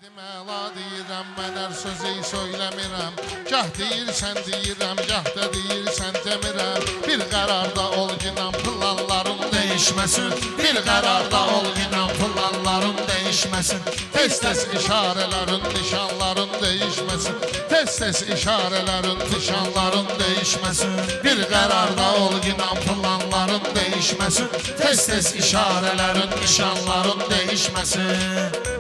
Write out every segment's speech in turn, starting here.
Əla deyirəm, mən hər sözü söyləmirəm. Gah deyirsən deyirəm, gah da deyirsən demirəm. Bir qərarda ol ginən planların değişməsin. Bir qərarda ol ginən planların değişməsin. Tez-tez işarələrin, nişanların değişməsin. Tez-tez işarələrin, nişanların değişməsin. Bir qərarda ol ginən planların değişməsin. Tez-tez işarələrin, nişanların değişməsin.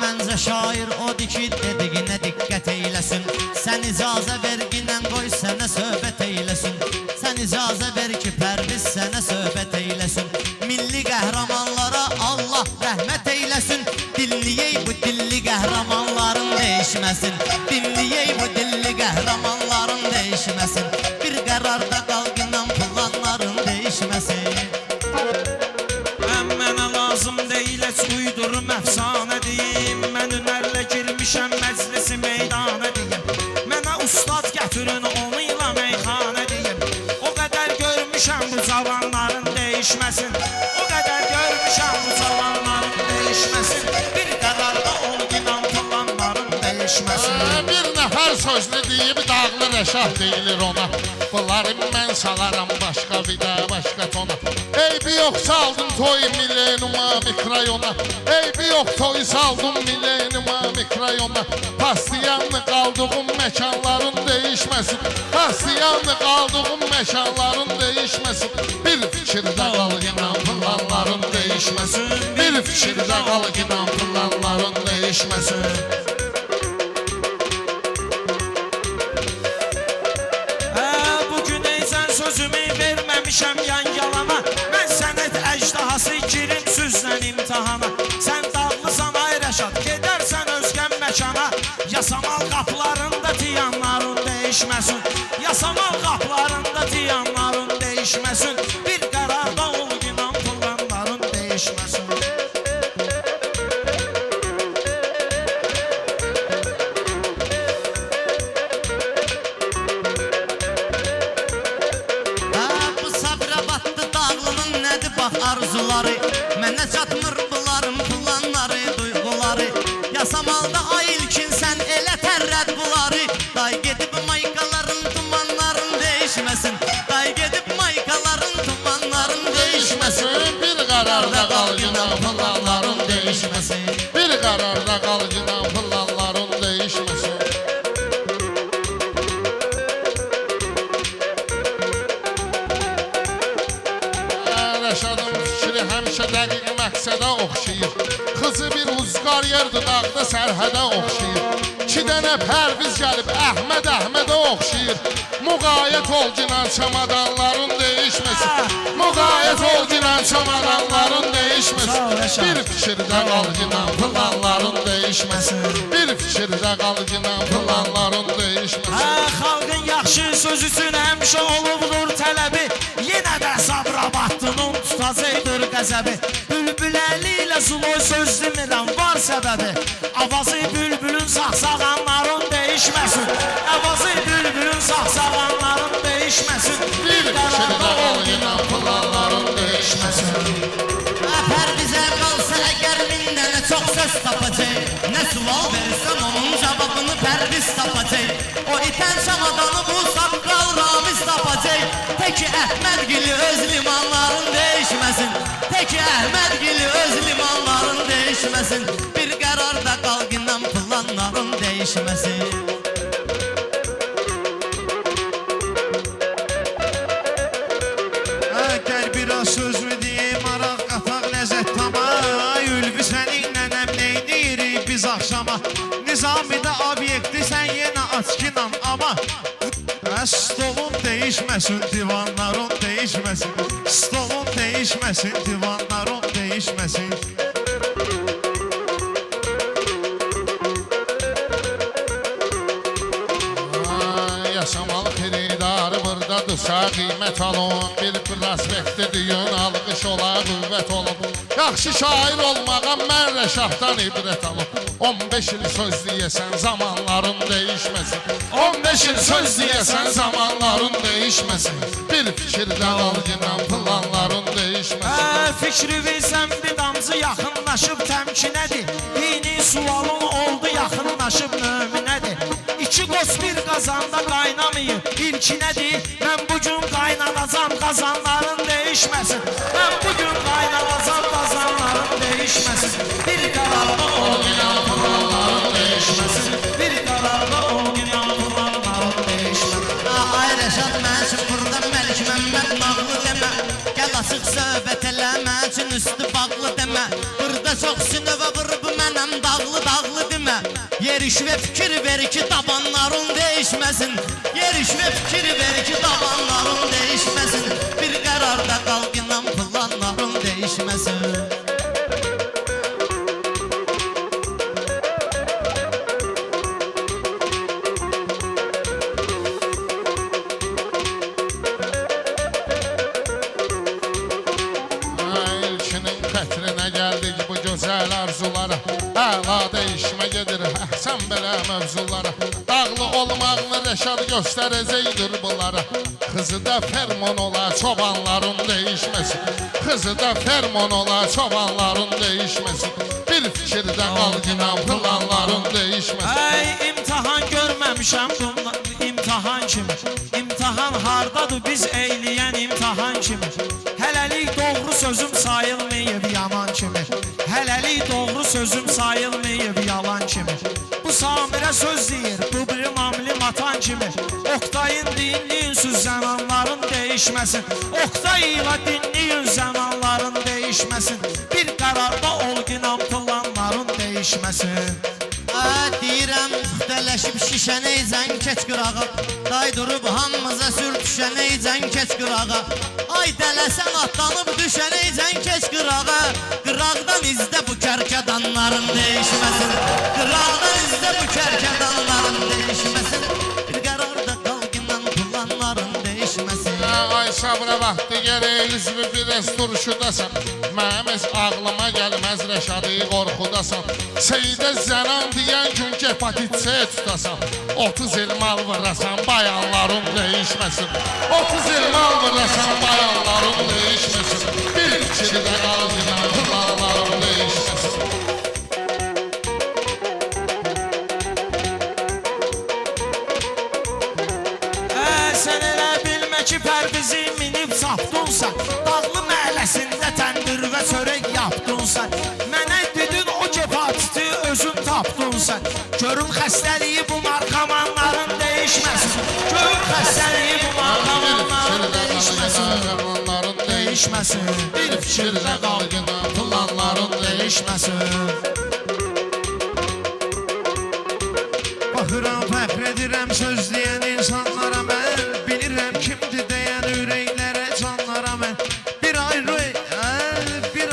Məncə şair odur ki, dediyinə diqqət eyləsin. Sən icazə ver ginən qoy sənə söhbət eyləsin. Sən icazə ver ki, Pərviz sənə söhbət eyləsin. Milli qəhrəmanlara Allah rəhmət eyləsin. Dinləyək bu dilli qəhrəmanların değişməsin. Dinləyək bu dilli qəhrəmanların değişməsin. Bir qərarda qal ginən planların değişməsin. Mənə lazım deyil heç uydurum əfsanə deyim. Mən ünərlə girmişəm məclisi meydanə deyim. Mənə ustad gətirin onu ilə meyxanə deyim. O qədər görmüşəm bu cavanların değişməsin. O qədər görmüşəm bu cavanların değişməsin. Bir qərarda ol ginən planların değişməsin. Bir nəfər sözünü deyib dağlı rəşah deyilir ona. Bunları mən salaram başqa vida, başqa tona. Eybi yox saldın toy milenuma mikrayona. Eybi yox toy saldın milenuma mikrayona. Pastiyanlı qaldığım məkanların değişməsin. Pastiyanlı qaldığım məkanların değişməsin. Bir fikirdə qal ginən planların değişməsin. Bir fikirdə qal ginən planların değişməsin. Sözümü verməmişəm yan yalana. Mən sənət əjdahası girim süzlə imtihana. Sən dağlısan ay Rəşad, gedərsən özgən məkana. Yasamal qapılarında tiyanların değişməsin. Yasamal qapılarında tiyanların değişməsin. Bir qərarda ol ginən planların değişməsin. Arzuları mənə çatmır bunların planları, duyğuları. Yasamalda ay ilkin sən elə tərrəd bunları. Day gedib maykaların tumanların değişməsin. Day gedib maykaların tumanların değişməsin. Bir qərarda qal ginən planların değişməsin. Bir qərarda qal ginən planların değişməsin. Rəşadın fikri həmişə dəqiq məqsədə oxşayır. Xızı bir uzqar yerdir dağda sərhədə oxşayır. İki dənə Pərviz gəlib Əhmədə oxşayır. Müqayət ol ginən çamadanların değişməsin. Müqayət ol ginən çamadanların değişməsin. Bir fikirdə qal ginən planların değişməsin. Bir fikirdə qal ginən planların değişməsin. Xalqın yaxşı söz üçün həmişə olubdur tələbi. Yenə də Sabirabadlının tutacaqdır qəzəbi. Bülbül əli ilə Zuloy söz demirəm, var səbəbi. Avazı bülbülün saxsağanların değişməsin. Avazı bülbülün saxsağanların değişməsin. Bir fikirdə qal ginən planların değişməsin. Pərvizə qalsa əgər min dənə çox söz tapacaq. Nə sual verirsən onun cavabını Pərviz tapacaq. O itən çamadanı bu saqqal Ramiz tapacaq. Teki Əhmədgili öz limanların değişməsin. Teki Əhmədgili öz limanların değişməsin. Bir qərarda qal ginən planların değişməsin. Gəl biraz söz mü deyim, araq qataq ləzzət tama. Ülvi səninlə əmneydirik biz axşama. Nizamidə obyekti sən yenə açkinam ama stolun değişməsin, divanların değişməsin. Stolun değişməsin, divanların değişməsin. Yaşamalı xiridarı buradadırsa qiymət alın. Bir prospekti düyün alqış ola qüvvət olun. Yaxşı şair olmağa mən Rəşaddan ibrət alın. 15 il söz deyəsən zamanların değişməsin. 15 il söz deyəsən zamanların değişməsin. Bir fikirdə qal ginən planların fikri versən bir damcı yaxınlaşıb təmkinədir. Dini sualın oldu yaxınlaşıb nöminədir. İki qoz bir qazanda qaynamayıb ilkinədir. Mən bugün qaynanacam qazanların değişməsin. Mən bugün qaynanacam qazanların değişməsin. Bir qararda ol inan planların değişməsin. Bir qararda ol inan planların değişməsin. Ay Rəşad, mən üçün burada Məlik Məmməd nağlı demə. Gəl açıq söhbət elə, mən üçün üstü bağlı demə. Burada çox sünövə vurub mənəm dağlı demə. Yeriş və fikir ver ki tabanların değişməsin. Yeriş və fikir ver ki tabanların değişməsin. Bir qərarda qal inan planların değişməsin. İlkinin xətrinə gəldik bu gözəl arzulara. Əla değişmə gedir əhsən belə mövzulara. Dağlı olmağını Rəşad göstərəcəkdir bunlara. Kızı da fermon ola çobanların değişməsin. Kızı da fermon ola çobanların değişməsin. Bir fikirdə qal inan planların değişməsin. Ey imtahan görməmişəm bunlar imtahan kimi. İmtahan hardadır biz eyləyən imtahan kimi. Hələlik doğru sözüm sayılmayıb yaman kimi. Hələlik doğru sözüm sayılmayıb yalan kimi. Bu Samirə söz deyir, bu bir mamli matan kimi. Oktayın dinliyin söz zamanların değişməsin. Oktay ilə dinliyin zamanların değişməsin. Bir qərarda ol inan planların değişməsin. Deyirəm müxtələşib şişənəycən keç qırağa. Day durub hamımıza sürtüşənəycən keç qırağa. Ay dələsən atlanıb düşənəycən keç qırağa. Qıraqdan izdə bu kərkədanların değişməsin. Qıraqdan izdə bu kərkədanların değişməsin. Bir qərarda qalqınan planların değişməsin. Ay sabra vaxtı gerək üzvü biraz turşudasan. Mənim heç ağlıma gəlməz Rəşadı qorxudasan. Seydə zənan deyən gün hepatit C tutasan. 30 il mal vırasan bayanların değişməsin. 30 il mal vırasan bayanların değişməsin. Bir fikirdə qal inan planların değişməsin. Sən elə bilmə ki pərvizi minib çapdunsa. Dağlı məhəlləsində təndir və çörək yapdunsa. Mənə dedin o hepatiti özün tapdunsa. Görün xəstəliyi bu markamanların değişməsin. Görün xəstəliyi bu markamanların değişməsin. Değişməsin. Bir fikirdə qal inan planların değişməsin. Baxıram fəxr edirəm söz deyən insanlara mən. Bilirəm kimdir deyən ürəklərə canlara mən. Bir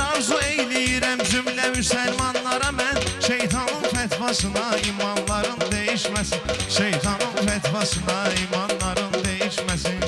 arzu eyləyirəm cümlə müsəlmanlara mən. Şeytanın fətvasına imanların değişməsin. Şeytanın fətvasına imanların değişməsin.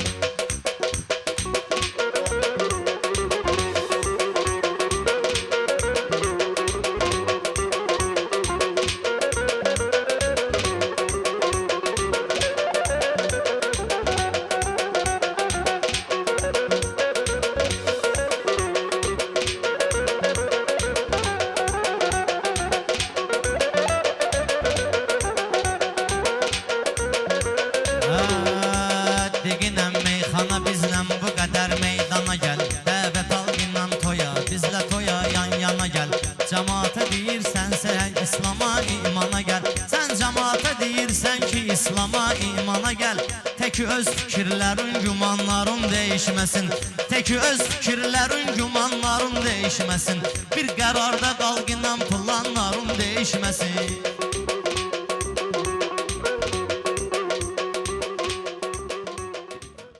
Diginəm meyxana bizlə bu qədər meydana gəl. Dəvət al inan toya, bizlə toya yan yana gəl. Cəmaata deyirsən sən İslama imana gəl. Sən cəmaata deyirsən ki İslama imana gəl. Tək öz fikirlərin gümanların değişməsin. Tək öz fikirlərin gümanların değişməsin. Bir qərarda qal inan planların değişməsin.